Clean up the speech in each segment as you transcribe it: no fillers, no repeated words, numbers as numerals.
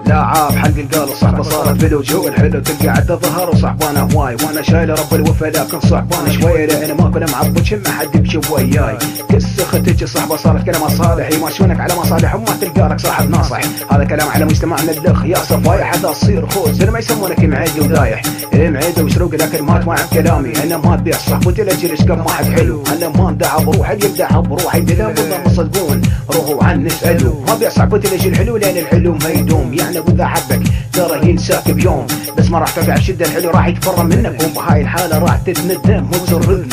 لا عاب حلق القال صعبة صارت بالوجوه الحلو تلقى عدى ظهر وصعبانة هواي وانا شايل رب الوفا لكن صعبانة شوية لان ما كنا معبد ما حد يمشي وياي كس ختك صعبة صارت كلام صالح يماشونك على مصالح وما تلقى لك صاحب ناصح هذا كلام على مجتمعنا اللخ يا صفايح هذا تصير خوز ما يسمونك معيد ودايح معيد وسروق لكن ما تسمع كلامي انا ما ابيع صحبتي لاجل كم واحد حلو انا ما ندعى بروحي يبدع بروحي بلا والله مصدقون روحوا عن نسألوا ما ابيع صحبتي لاجل حلو لان الحلو ما يدوم يعني واذا حبك ترى ينساك بيوم بس ما راح تقع الشدة الحلو راح يتفرى منك وبهاي الحالة راح تتندم وتزر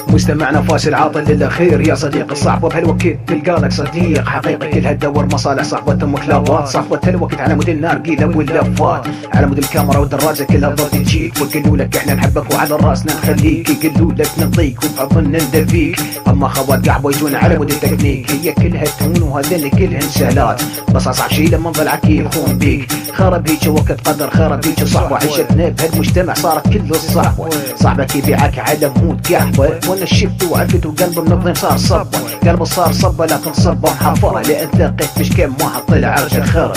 مستمعنا فاصل عاطل للأخير يا صديقي الصحبة بهالوقت تلقى لك صديق حقيقي كلها تدور مصالح صحبة مكلافات صحبة الوقت على مود النارقيلة واللفات على مود الكاميرا والدراجة كلها ضد تجيك ويقولوا لك احنا نحبك وعلى راسنا نخليك يقولوا لك نعطيك وبحضن ندفيك اما خوات قاعد يجون على مود التكنيك هي كلها تهون وهذين كلهن سهلات بس اصعب شي لما ضلعك يخون بيك خرب هيك وقت قدر خرب هيك صحبة عشتنا بهالمجتمع صارت كله الصحبة صاحبك يبيعك على مود قحبة وانا شفت وعرفت وقلب النظم صار صبة قلبه صار صبة لكن صبة محفرة لان ثقت مش كم واحد طلع عرش الخرا